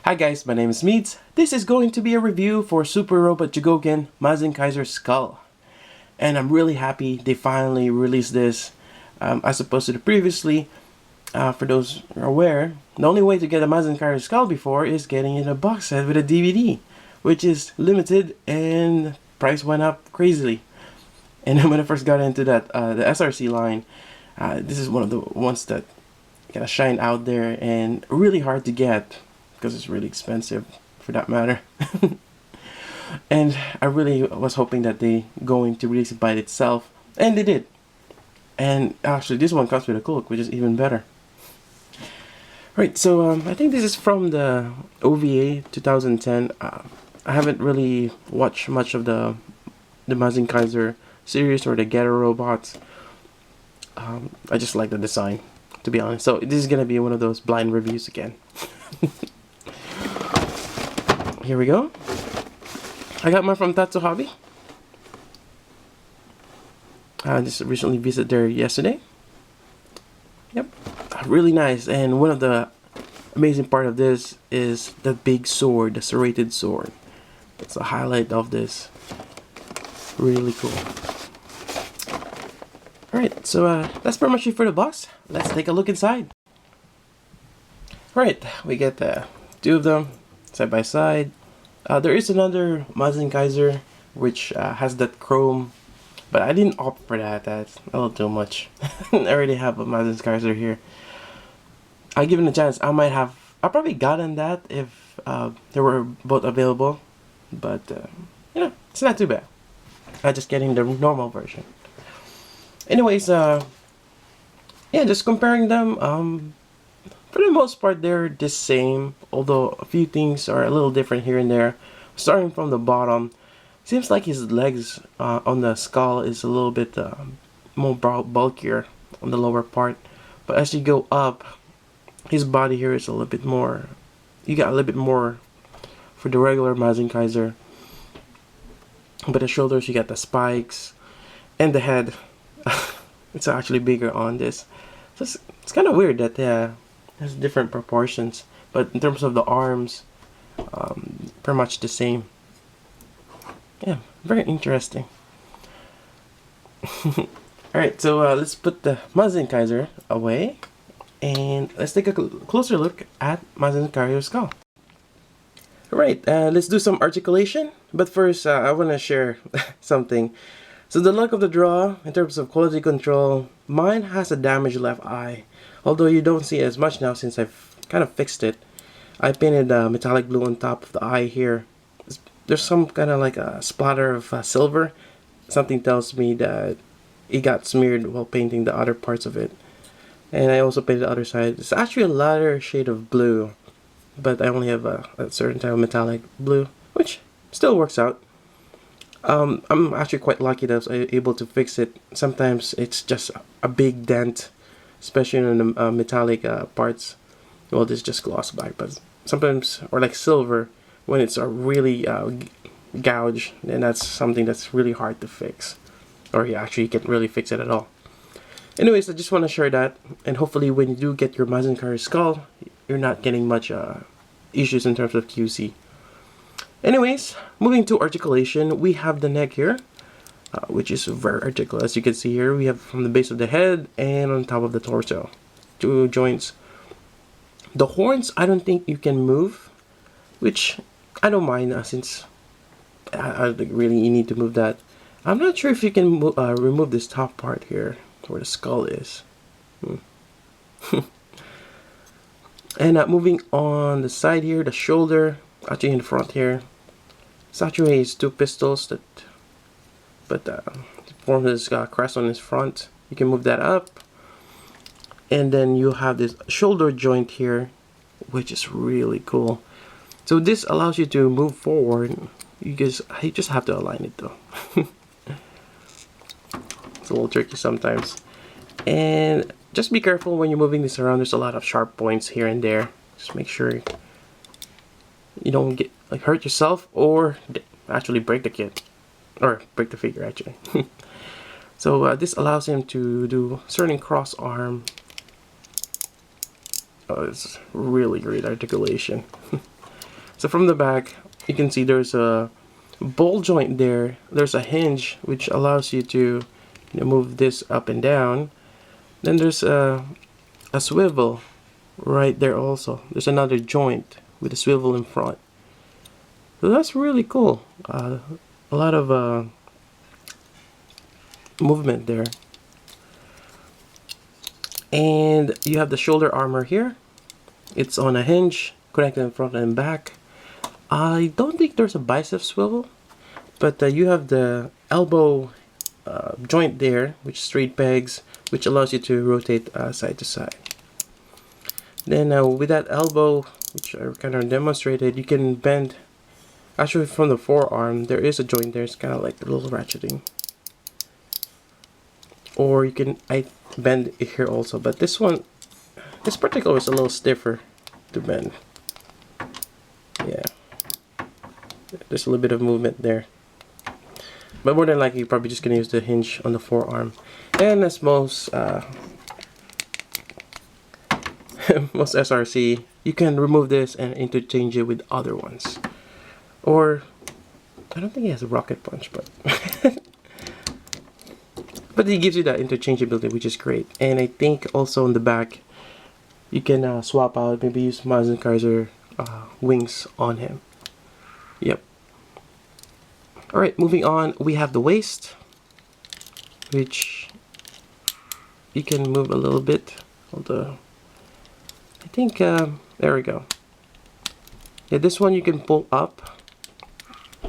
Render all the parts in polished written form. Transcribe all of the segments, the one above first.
Hi guys, my name is Meads. This is going to be a review for Super Robot Jigoken Mazinkaiser SKL. And I'm really happy they finally released this as opposed to the previously. For those who are aware, the only way to get a Mazinkaiser SKL before is getting in a box set with a DVD, which is limited and price went up crazily. And when I first got into that, the SRC line, this is one of the ones that kind of shine out there and really hard to get because it's really expensive for that matter. And I really was hoping that they going to release it by itself, and they did. And actually this one comes with a cloak, which is even better. Right, so I think this is from the OVA 2010. I haven't really watched much of the Mazinkaiser series or the Ghetto Robots. I just like the design, to be honest. So this is gonna be one of those blind reviews again. Here we go. I got mine from Tatsu Hobby. I just recently visited there yesterday. Yep, really nice. And one of the amazing part of this is the big sword, the serrated sword. It's a highlight of this. Really cool. Alright, so that's pretty much it for the box. Let's take a look inside. Alright, we get two of them side by side. There is another Mazinkaiser which has that chrome, but I didn't opt for that. That's a little too much. I already have a Mazinkaiser here. I give it a chance. I probably gotten that if they were both available, but you know, it's not too bad. I'm just getting the normal version. Anyways, yeah, just comparing them. For the most part, they're the same, although a few things are a little different here and there. Starting from the bottom, seems like his legs on the skull is a little bit more bulkier on the lower part. But as you go up, his body here is a little bit more. You got a little bit more for the regular Mazinkaiser. But the shoulders, you got the spikes, and the head. It's actually bigger on this. So it's kind of weird that has different proportions, but in terms of the arms, pretty much the same. Yeah, very interesting. Alright, so let's put the Mazinkaiser away and let's take a closer look at Mazinkaiser SKL. Alright, let's do some articulation, but first I want to share something. So the luck of the draw, in terms of quality control, mine has a damaged left eye. Although you don't see it as much now since I've kind of fixed it. I painted metallic blue on top of the eye here. There's some kind of like a splatter of silver. Something tells me that it got smeared while painting the other parts of it. And I also painted the other side. It's actually a lighter shade of blue, but I only have a certain type of metallic blue, which still works out. I'm actually quite lucky that I was able to fix it. Sometimes it's just a big dent, especially in the metallic parts. Well, this is just gloss black, but sometimes, or like silver, when it's a really gouge, then that's something that's really hard to fix, or you actually can't really fix it at all. Anyways, I just want to share that, and hopefully when you do get your Mazinkaiser SKL, you're not getting much issues in terms of QC. Anyways, moving to articulation, we have the neck here, which is very articulate. As you can see here, we have from the base of the head and on top of the torso, two joints. The horns, I don't think you can move, which I don't mind since I don't think really you need to move that. I'm not sure if you can remove this top part here where the skull is. And moving on the side here, the shoulder, actually in the front here, it's actually has two pistols but form this crest on his front. You can move that up, and then you have this shoulder joint here, which is really cool. So this allows you to move forward. You just have to align it though. It's a little tricky sometimes, and just be careful when you're moving this around. There's a lot of sharp points here and there. Just make sure you don't get hurt yourself or actually break the kit, or break the figure actually. So this allows him to do certain cross arm Oh, it's really great articulation. So from the back, you can see there's a ball joint there. There's a hinge which allows you to move this up and down. Then there's a swivel right there also. There's another joint with a swivel in front. So that's really cool. A lot of movement there. And you have the shoulder armor here. It's on a hinge connected in front and back. I don't think there's a bicep swivel, but you have the elbow joint there, which is straight pegs, which allows you to rotate side to side. Then with that elbow, which I kind of demonstrated, you can bend. Actually, from the forearm, there is a joint there. It's kind of like a little ratcheting. Or you can bend it here also, but this particular is a little stiffer to bend. Yeah, there's a little bit of movement there, but more than likely you're probably just gonna use the hinge on the forearm. And as most most SRC, you can remove this and interchange it with other ones. Or I don't think he has a rocket punch, but but it gives you that interchangeability, which is great. And I think also on the back, you can swap out, maybe use Mazinkaiser wings on him. Yep. Alright, moving on, we have the waist, which you can move a little bit. Although, I think, there we go. Yeah, this one you can pull up,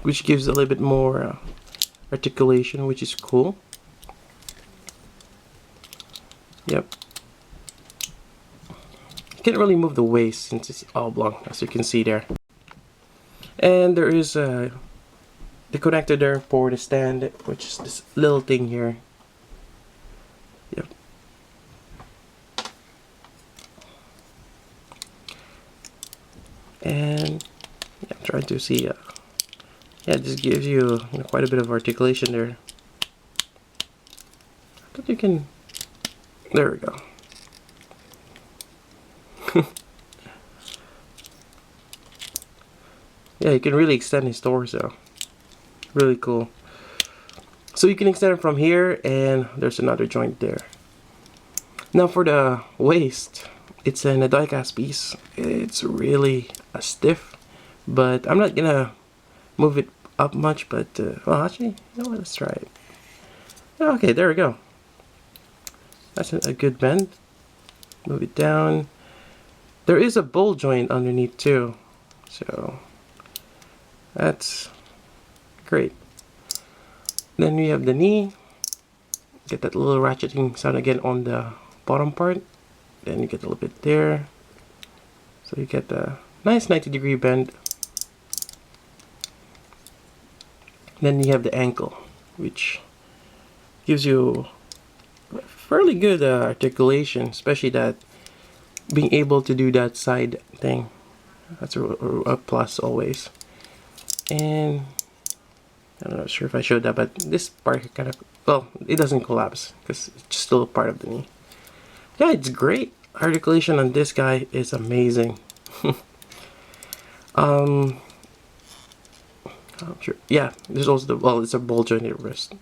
which gives a little bit more articulation, which is cool. Yep. You can't really move the waist since it's oblong, as you can see there. And there is the connector there for the stand, which is this little thing here. Yep. And yeah, I'm trying to see. Yeah, this gives you, quite a bit of articulation there. I thought you can. There we go. Yeah, you can really extend his torso. Really cool. So you can extend it from here, and there's another joint there. Now for the waist, it's in a die-cast piece. It's really stiff, but I'm not gonna move it up much. But well, actually, you know what? Let's try it. Okay, there we go. That's a good bend. Move it down. There is a ball joint underneath too, so that's great. Then we have the knee. Get that little ratcheting sound again on the bottom part. Then you get a little bit there. So you get a nice 90-degree bend. Then you have the ankle, which gives you fairly good articulation, especially that being able to do that side thing. That's a plus always. And I'm not sure if I showed that, but this part kind of, well, it doesn't collapse because it's just still a part of the knee. Yeah, it's great. Articulation on this guy is amazing. I'm sure. Yeah, there's also the, well, it's a ball jointed wrist.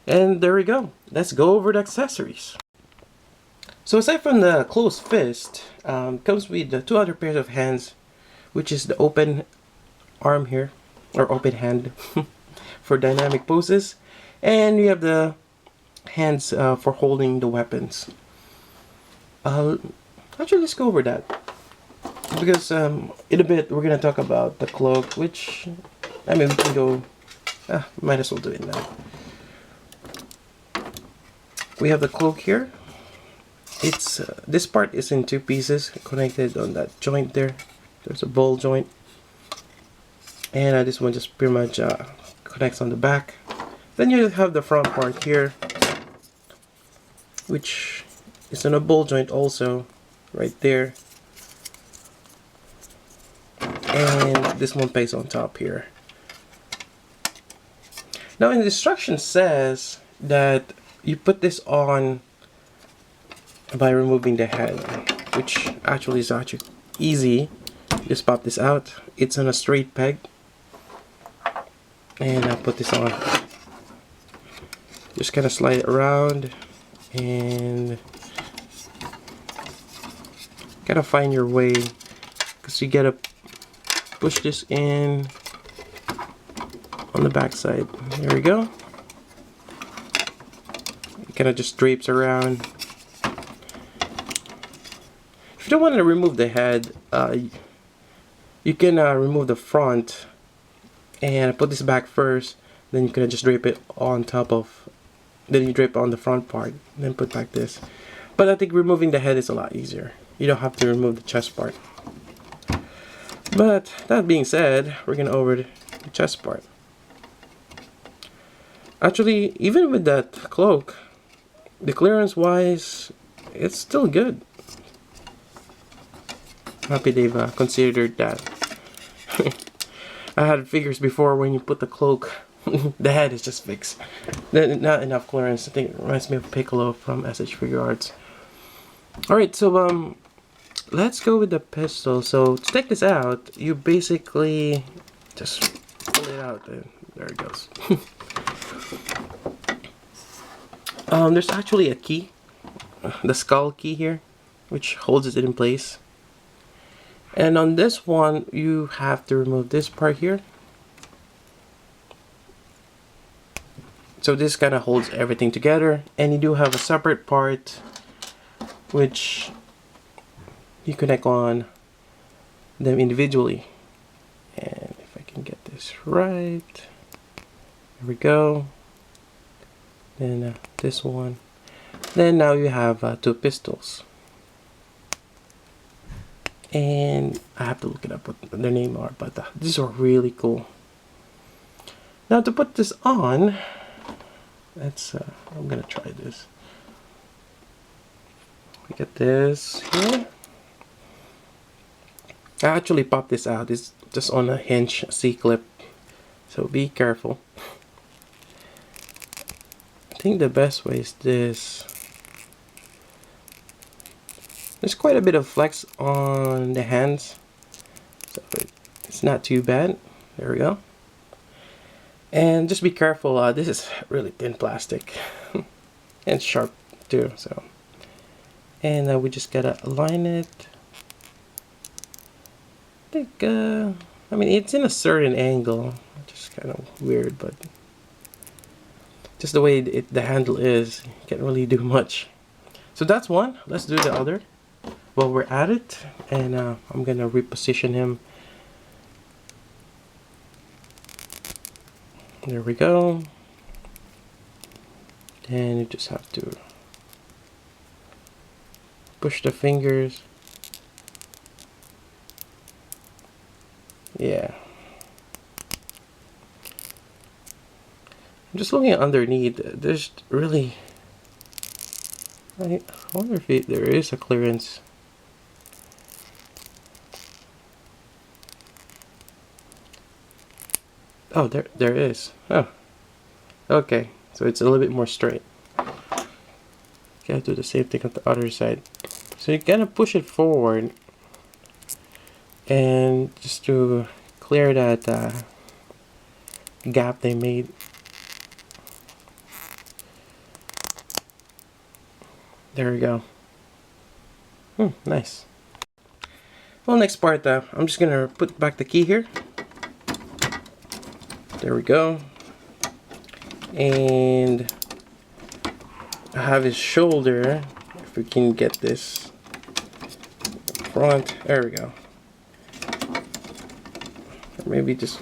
And there we go. Let's go over the accessories. So aside from the closed fist, comes with the two other pairs of hands, which is the open arm here, or open hand for dynamic poses, and you have the hands for holding the weapons. Actually, let's go over that, because in a bit we're gonna talk about the cloak, which I mean we can go. Might as well do it now. We have the cloak here. It's this part is in two pieces connected on that joint there. There's a ball joint, and this one just pretty much connects on the back. Then you have the front part here, which is on a ball joint also, right there. And this one pegs on top here. Now, in the instruction says that you put this on by removing the head, which actually is actually easy. Just pop this out. It's on a straight peg. And I'll put this on. Just kind of slide it around and kind of find your way, because you gotta push this in on the back side. There we go. It kind of just drapes around. If you don't want to remove the head, you can remove the front and put this back first. Then you can just drape it on top of. Then you drape on the front part. Then put back this. But I think removing the head is a lot easier. You don't have to remove the chest part. But that being said, we're gonna over the chest part. Actually, even with that cloak, the clearance wise, it's still good. Happy they've considered that. I had figures before when you put the cloak, the head is just fixed. Not enough clearance. I think it reminds me of Piccolo from SH Figure Arts. Alright, so let's go with the pistol. So to take this out, you basically just pull it out and there it goes. There's actually a key, the skull key here, which holds it in place. And on this one, you have to remove this part here. So this kind of holds everything together, and you do have a separate part which you connect on them individually. And if I can get this right, there we go. Then this one. Then now you have two pistols. And I have to look it up what their name are, but these are really cool. Now to put this on, let's I'm gonna try this. We get this here. I actually popped this out. It's just on a hinge C-clip, so be careful. I think the best way is this. There's quite a bit of flex on the hands, so it's not too bad. There we go. And just be careful, this is really thin plastic and sharp too, so. And we just gotta align it. I think, I mean, it's in a certain angle, just kind of weird, but just the way the handle is, you can't really do much. So that's one. Let's do the other while we're at it, and I'm gonna reposition him. There we go. And you just have to push the fingers. Yeah. I'm just looking underneath. There's really, I wonder if there is a clearance. Oh, there is. Oh, okay. So it's a little bit more straight. Gotta do the same thing on the other side. So you gotta push it forward, and just to clear that gap they made. There we go. Nice. Well, next part, I'm just gonna put back the key here. There we go. And I have his shoulder. If we can get this front, there we go. Or maybe just,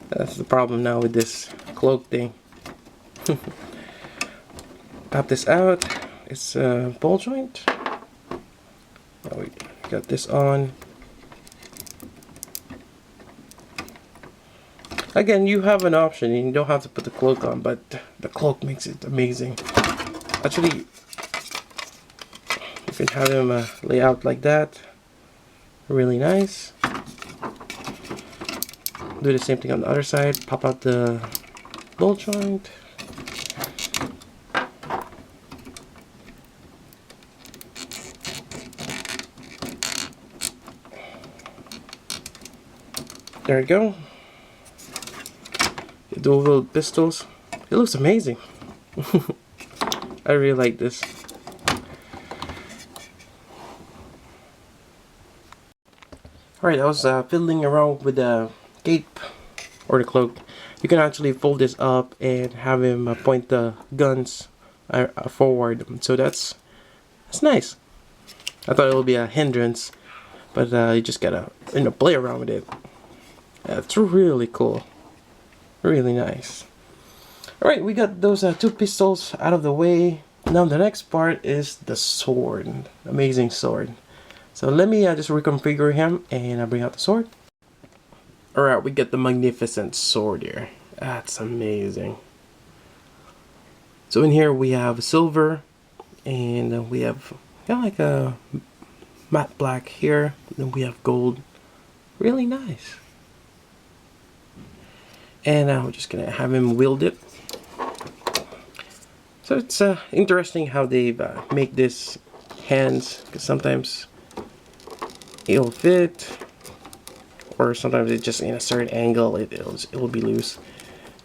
that's the problem now with this cloak thing. Pop this out. It's a ball joint. Oh, we got this on. Again, you have an option. You don't have to put the cloak on, but the cloak makes it amazing. Actually, you can have them lay out like that. Really nice. Do the same thing on the other side. Pop out the ball joint. There we go. The dual pistols. It looks amazing. I really like this. Alright, I was fiddling around with the cape or the cloak. You can actually fold this up and have him point the guns forward. So that's nice. I thought it would be a hindrance, but you just gotta play around with it. It's really cool, really nice. All right, we got those two pistols out of the way. Now the next part is the sword, amazing sword. So let me just reconfigure him and bring out the sword. All right, we got the magnificent sword here. That's amazing. So in here we have silver, and we have kind of like a matte black here. Then we have gold. Really nice. And we're just gonna have him wield it. So it's interesting how they make this hands, because sometimes it'll fit, or sometimes it's just in a certain angle it'll be loose.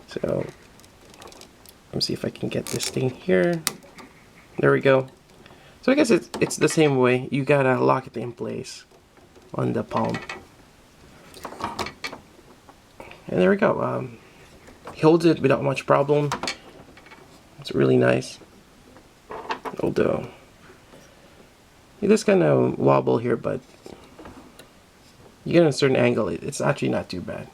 So let me see if I can get this thing here. There we go. So I guess it's the same way. You gotta lock it in place on the palm. And there we go. He holds it without much problem. It's really nice. Although it does kind of wobble here, but you get a certain angle. It's actually not too bad.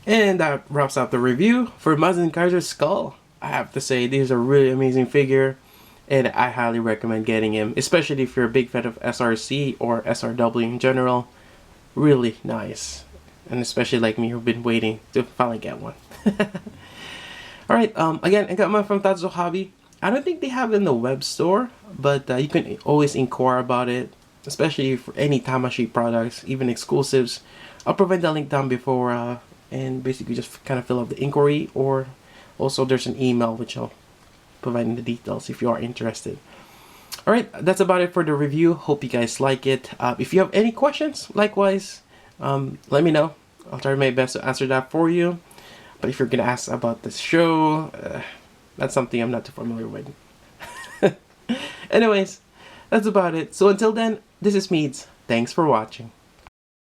And that wraps up the review for Mazinkaiser SKL. I have to say, these are really amazing figure, and I highly recommend getting him, especially if you're a big fan of SRC or SRW in general. Really nice, and especially like me who've been waiting to finally get one. Alright, again, I got mine from Tatsu Hobby. I don't think they have it in the web store, but you can always inquire about it, especially for any Tamashii products, even exclusives. I'll provide the link down before, and basically just kind of fill out the inquiry, or also there's an email which I'll provide in the details if you are interested. Alright, that's about it for the review. Hope you guys like it. If you have any questions, likewise, let me know. I'll try my best to answer that for you. But if you're gonna ask about this show, that's something I'm not too familiar with. Anyways, that's about it. So until then, this is Meads. Thanks for watching.